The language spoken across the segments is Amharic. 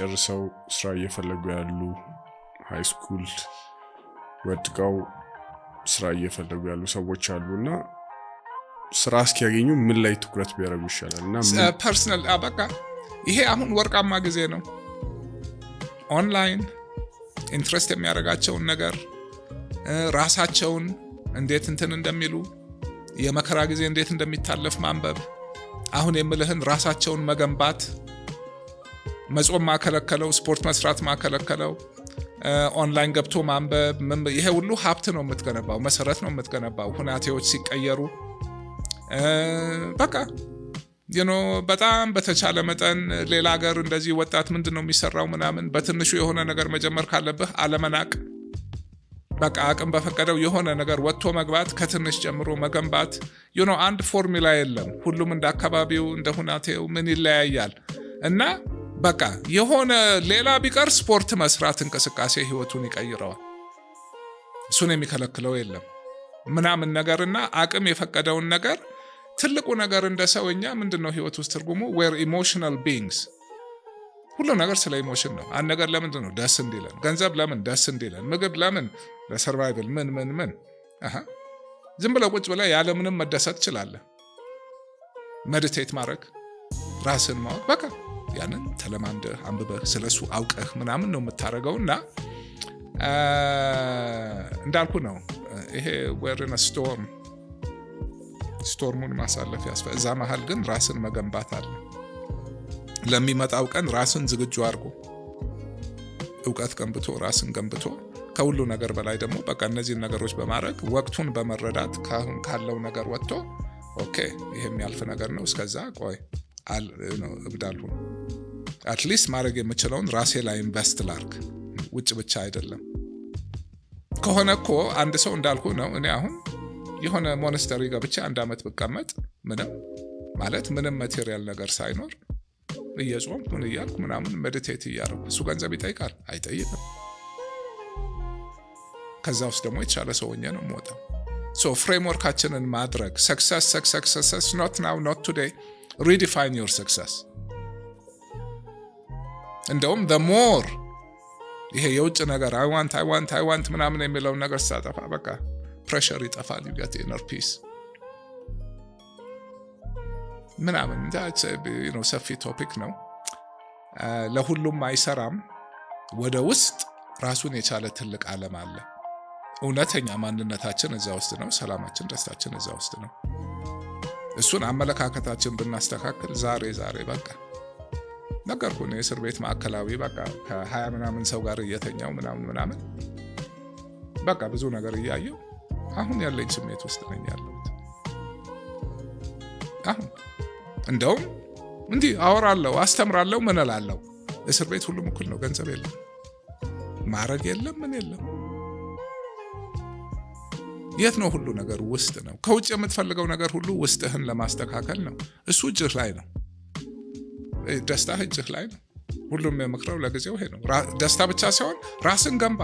ጨርሰው ስራ እየፈለጉ ያሉ ሃይ ስኩል ወጥተው ስራ እየፈለጉ ያሉ ሰዎች አሉና ስራ እስኪያገኙ ምን ላይ ትኩረት ቢያደርጉ ይሻላልና ፐርሰናል በቃ ይሄ አሁን ወርቃማ ጊዜ ነው። ኦንላይን ኢንትረስት የሚያደርጋቸውን ነገር ራሳቸውን እንዴት እንትን እንደሚሉ የመከራ ጊዜ እንዴት እንደሚታለፍ ማንበብ፣ አሁን የምልህን ራሳቸውን መገንባት፣ መጾም ማከለከለው፣ ስፖርት መስራት ማከለከለው፣ ኦንላይን ገብቶ ማንበብ፣ ይሄ ሁሉ ሀብት ነው የምትገነባው፣ መሰረት ነው የምትገነባው። ሁኔታዎች ሲቀየሩ በቃ በጣም በተቻለ መጠን ሌላ ሀገር እንደዚህ ወጣት ምንድነው የሚሰራው ምናምን በትንሹ የሆነ ነገር መጀመር ካለብህ አለመናቅ፣ በቃ አቅም በፈቀደው የሆነ ነገር ወጥቶ መግባት፣ ከትንሽ ጀምሮ መገንባት። አንድ ፎርሙላ የለም። ሁሉም እንደ አካባቢው እንደ ሁኔታው ምን ይለያያል እና በቃ የሆነ ሌላ ቢቀር ስፖርት መስራት እንቅስቃሴ ህይወቱን ይቀይረዋል። እሱን የሚከለክለው የለም ምናምን ነገርና አቅም የፈቀደውን ነገር ትልቁ ነገር እንደ ሰውኛ ምንድነው ህይወት ውስጥ ትርጉሙ we're emotional beings። ሁሉ ነገር ስለ ኢሞሽን ነው። አንድ ነገር ለምንድነው ደስ እንዲለን፣ ገንዘብ ለምን ደስ እንዲለን፣ ምግብ ለምን ለሰርቫይቫል ምን ዝም ብለህ ቁጭ ብለህ ያለ ምንም መደሰት ትችላለህ። ሜዲቴት ማድረግ፣ ራስን ማወቅ፣ በቃ ያንን ተለማምደህ አንብበህ ስለሱ አውቀህ ምናምን ነው የምታረገውና እንዳልኩ ነው ይሄ we're in a ስቶርሙን ማሳለፍ ያስፈልጋል። እዛ መሃል ግን ራስን መገንባት አለ። ለሚመጣው ቀን ራስን ዝግጁ አድርጎ ዕውቀት ገንብቶ ራስን ገንብቶ ከሁሉ ነገር በላይ ደግሞ በቃ እነዚህን ነገሮች በማድረግ ወቅቱን በመረዳት ካሁን ካለው ነገር ወጥቶ ኦኬ ይሄ የሚያልፍ ነገር ነው፣ እስከዛ ቆይ እብዳለሁ። አትሊስት ማድረግ የምችለውን ራሴ ላይ ኢንቨስት ላርክ፣ ውጭ ብቻ አይደለም። ከሆነ እኮ አንድ ሰው እንዳልኩ ነው እኔ አሁን የሆነ ሞናስተሪ ገብቼ 1 አመት ብቀመጥ ምንም ማቴሪያል ነገር ሳይኖር እየጾምኩ ምን እያልኩ ምናምን ሜዲቴት እያደረኩ እሱ ገንዘብ ይጠይቃል? አይጠይቅም። ከዛ ውስጥ ደግሞ የተሻለ ሰው ሆኜ ነው የምወጣው። ፍሬምወርካችንን ማድረግ success not now not today redefine your success። እንደውም the more ይሄ የውጭ ነገር I want ምናምን የሚለው ነገር ሳጠፋ በቃ ፕሬሸር ይጠፋል። you get inner peace ምናምን ሰፊ ቶፒክ ነው። ለሁሉም አይሰራም። ወደ ውስጥ ራሱን የቻለ ትልቅ ዓለም አለ። እውነተኛ ማንነታችን እዛ ውስጥ ነው። ሰላማችን፣ ደስታችን እዛ ውስጥ ነው። እሱን አመለካከታችን ብናስተካክል ዛሬ በቃ ነገርኩህ ነው የእስር ቤት ማዕከላዊ በቃ ከ20 ምናምን ሰው ጋር እየተኛው ምናምን በቃ ብዙ ነገር እያየው አሁን ያለኝ ስሜት ውስጥ ነኝ ያለሁት። አሁን እንደውም እንዲህ አወራለሁ፣ አስተምራለሁ፣ ምን እላለሁ። እስር ቤት ሁሉም እኩል ነው። ገንዘብ የለም፣ ማረግ የለም፣ ምን የለም። የት ነው ሁሉ ነገር? ውስጥ ነው። ከውጭ የምትፈልገው ነገር ሁሉ ውስጥህን ለማስተካከል ነው። እሱ እጅህ ላይ ነው። ደስታ እጅህ ላይ ነው። ሁሉም የምክረው ለጊዜው ይሄ ነው። ደስታ ብቻ ሳይሆን ራስን ገንባ።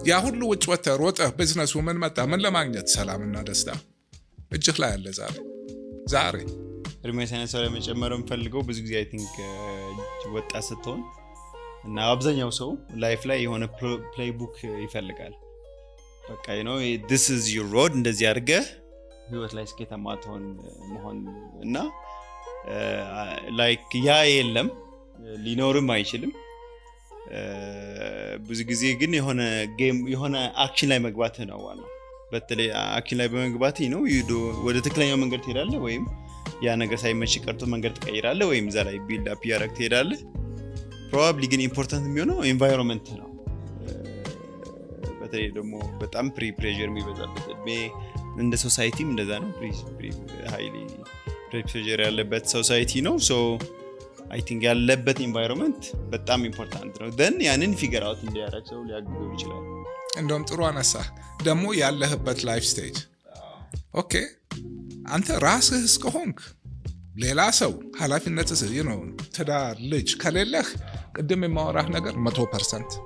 ያ ሁሉ ውጭ ወጥተህ ሮጠህ ቢዝነሱ ምን መጣ ምን ለማግኘት? ሰላምና ደስታ እጅህ ላይ አለ ዛሬ። እድሜ ሳይንስ ላይ መጨመር የምፈልገው ብዙ ጊዜ አይ ቲንክ ወጣት ስትሆን እና አብዛኛው ሰው ላይፍ ላይ የሆነ ፕሌይቡክ ይፈልጋል። በቃ this is your road እንደዚህ አድርገህ ህይወት ላይ ስኬታማ መሆን እና ላይክ ያ የለም ሊኖርም አይችልም። ብዙ ጊዜ ግን የሆነ አክሽን ላይ መግባት ነው ዋናው። በተለይ አክሽን ላይ በመግባት ወደ ትክክለኛው መንገድ ትሄዳለህ፣ ወይም ያ ነገር ሳይመች ቀርቶ መንገድ ትቀይራለህ፣ ወይም እዛ ላይ ቢልድ አፕ ያደርግ ትሄዳለህ። ፕሮባብሊ ግን ኢምፖርታንት የሚሆነው ኤንቫይሮንመንት ነው። በተለይ ደግሞ በጣም ፕሬዠር የሚበዛበት እድሜ እንደ ሶሳይቲም እንደዛ ነው። ሃይሊ ፕሬዠር ያለበት ሶሳይቲ ነው። ሶ አይ ቲንክ ያለበት ኤንቫይሮንመንት በጣም ኢምፖርታንት ነው። ደን ያንን ፊገር አውት እንዲያደርግ ሰው ሊያግዘው ይችላል። እንደውም ጥሩ አነሳ ደግሞ ያለህበት ላይፍ ስቴጅ። ኦኬ አንተ ራስህ እስከሆንክ ሌላ ሰው ኃላፊነትህ ትዳር፣ ልጅ ከሌለህ ቅድም የማወራህ ነገር 100%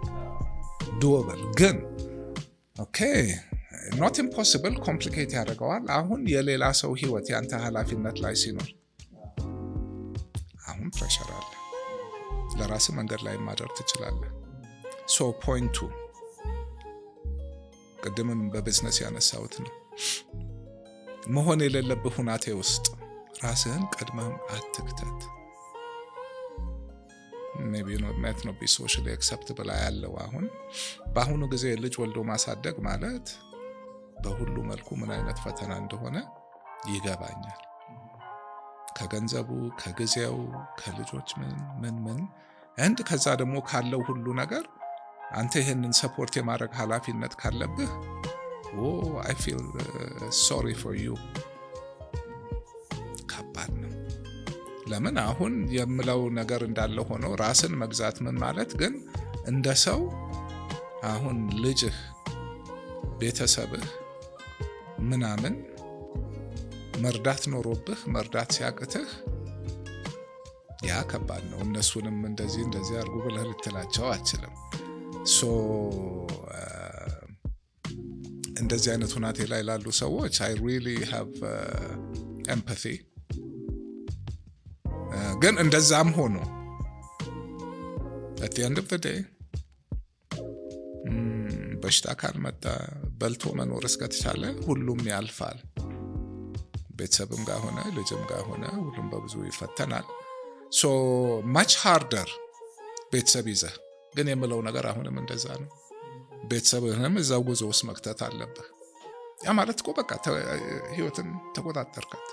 ዱወብል። ግን ኦኬ ኖት ኢምፖሲብል ኮምፕሊኬት ያደርገዋል። አሁን የሌላ ሰው ህይወት ያንተ ኃላፊነት ላይ ሲኖር አሁን ፕሬሸር አለ። ለራስ መንገድ ላይ ማደር ትችላለህ። ሶ ፖይንቱ ቅድምም በቢዝነስ ያነሳሁት ነው። መሆን የሌለብህ ሁናቴ ውስጥ ራስህን ቀድመህም አትክተት። ሜቢ ኖት ኖት ቢ ሶሻሊ አክሰፕተብል ያለው አሁን በአሁኑ ጊዜ ልጅ ወልዶ ማሳደግ ማለት በሁሉ መልኩ ምን አይነት ፈተና እንደሆነ ይገባኛል። ከገንዘቡ፣ ከጊዜው፣ ከልጆች ምን እንድ ከዛ ደግሞ ካለው ሁሉ ነገር አንተ ይሄንን ሰፖርት የማድረግ ኃላፊነት ካለብህ I feel sorry for you። ከባድ ነው። ለምን አሁን የምለው ነገር እንዳለ ሆኖ ራስን መግዛት ምን ማለት ግን እንደ ሰው አሁን ልጅህ፣ ቤተሰብህ ምናምን መርዳት ኖሮብህ መርዳት ሲያቅትህ ያ ከባድ ነው። እነሱንም እንደዚህ አድርጉ ብለህ ልትላቸው አትችልም። ሶ እንደዚህ አይነት ሁናቴ ላይ ላሉ ሰዎች I really have empathy። ግን እንደዛም ሆኖ at the end of the day በሽታ ካልመጣ በልቶ መኖር እስከተቻለ ሁሉም ያልፋል። ቤተሰብም ጋር ሆነ ልጅም ጋር ሆነ ሁሉም በብዙ ይፈተናል። ሶ much harder ቤተሰብ ይዘህ ግን የምለው ነገር አሁንም እንደዛ ነው። ቤተሰብህንም እዛው ጉዞ ውስጥ መክተት አለብህ። ያ ማለት እኮ በቃ ህይወትን ተቆጣጠርካት።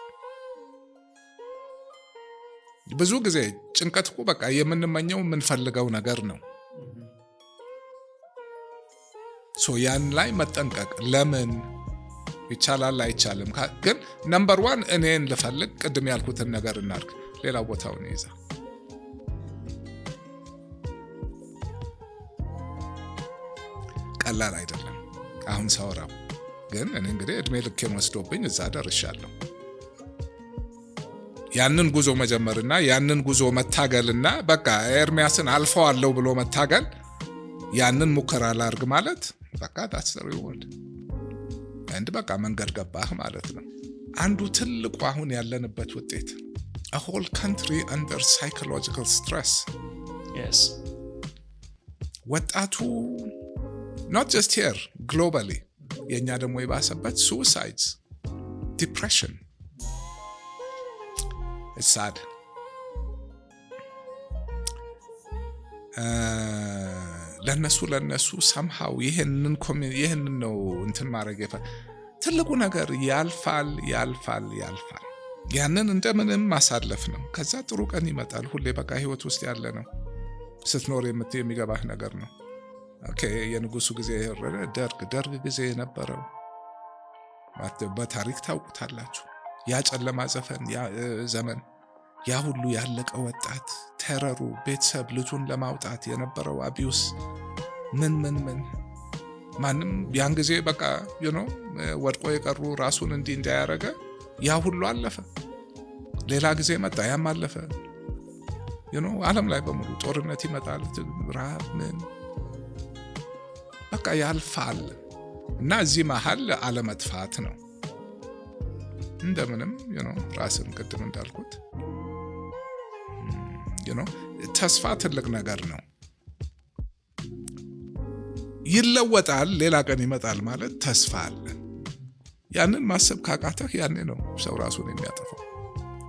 ብዙ ጊዜ ጭንቀት እኮ በቃ የምንመኘው የምንፈልገው ነገር ነው። ሶ ያን ላይ መጠንቀቅ፣ ለምን ይቻላል አይቻልም። ግን ነምበር 1 እኔን ልፈልግ፣ ቅድም ያልኩትን ነገር እናድርግ፣ ሌላው ቦታውን ይዛ ቀላል አይደለም። አሁን ሳወራው ግን እኔ እንግዲህ እድሜ ልኬን ወስዶብኝ እዛ ደርሻለሁ። ያንን ጉዞ መጀመርና ያንን ጉዞ መታገልና በቃ ኤርሚያስን አልፈዋለሁ ብሎ መታገል፣ ያንን ሙከራ ላርግ ማለት በቃ that's the reward። አንድ በቃ መንገድ ገባህ ማለት ነው። አንዱ ትልቁ አሁን ያለንበት ውጤት a whole country under psychological stress። yes ወጣቱ not just here globally የኛ ደግሞ የባሰበት suicides, depression. it's sad። ለነሱ somehow ይሄንን ነው እንትን ማድረግ ትልቁ ነገር ያልፋል። ያንን እንደምንም ማሳለፍ ነው። ከዛ ጥሩ ቀን ይመጣል። ሁሌ በቃ ህይወት ውስጥ ያለ ነው። ስትኖር የሚገባህ ነገር ነው። ኦኬ የንጉሱ ጊዜ ደርግ ጊዜ የነበረው በታሪክ ታውቁታላችሁ። ያ ጨለማ ዘመን ያ ሁሉ ያለቀ ወጣት ተረሩ ቤተሰብ ልጁን ለማውጣት የነበረው አቢዩስ ምን ማንም ያን ጊዜ በቃ ወድቆ የቀሩ ራሱን እንዳያረገ ያ ሁሉ አለፈ። ሌላ ጊዜ መጣ፣ ያም አለፈ። ዓለም ላይ በሙሉ ጦርነት ይመጣል፣ ረሃብ በቃ ያልፋል። እና እዚህ መሃል አለመጥፋት ነው። እንደምንም ራስን ቅድም እንዳልኩት ተስፋ ትልቅ ነገር ነው። ይለወጣል፣ ሌላ ቀን ይመጣል ማለት ተስፋ አለ። ያንን ማሰብ ካቃተህ ያኔ ነው ሰው ራሱን የሚያጠፋው፣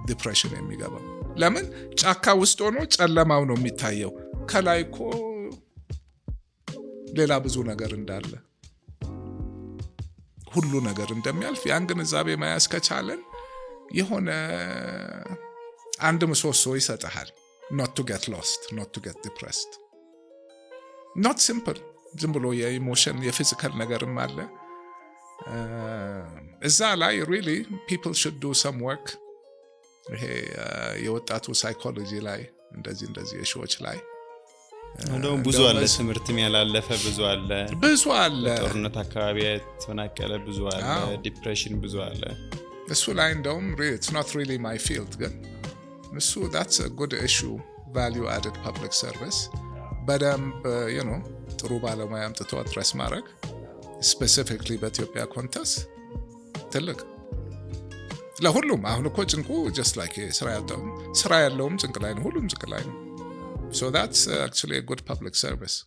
ዲፕሬሽን የሚገባው። ለምን ጫካ ውስጥ ሆኖ ጨለማው ነው የሚታየው፣ ከላይ እኮ ሌላ ብዙ ነገር እንዳለ፣ ሁሉ ነገር እንደሚያልፍ ያን ግንዛቤ መያዝ ከቻለን የሆነ አንድ ምሰሶ ይሰጥሃል። not to get lost, not to get depressed, not simple ዝም ብሎ የኢሞሽን የፊዚካል ነገርም አለ እዛ ላይ really people should do some work። ይሄ የወጣቱ ሳይኮሎጂ ላይ እንደዚህ የሾዎች ላይ እንደውም ብዙ አለ፣ ትምህርትም ያላለፈ ብዙ አለ፣ ጦርነት አካባቢ የተፈናቀለ ብዙ አለ፣ ዲፕሬሽን ብዙ አለ። እሱ ላይ እንደውም it's not really my field ግን እሱ that's a good issue። value added public service በደንብ ጥሩ ባለሙያ አምጥቶ አድረስ ማድረግ specifically በኢትዮጵያ ኮንቴክስት ትልቅ ለሁሉም። አሁን እኮ ጭንቁ just like ስራ ያለውም ጭንቅ ላይ ነው፣ ሁሉም ጭንቅ ላይ ነው። So that's actually a good public service.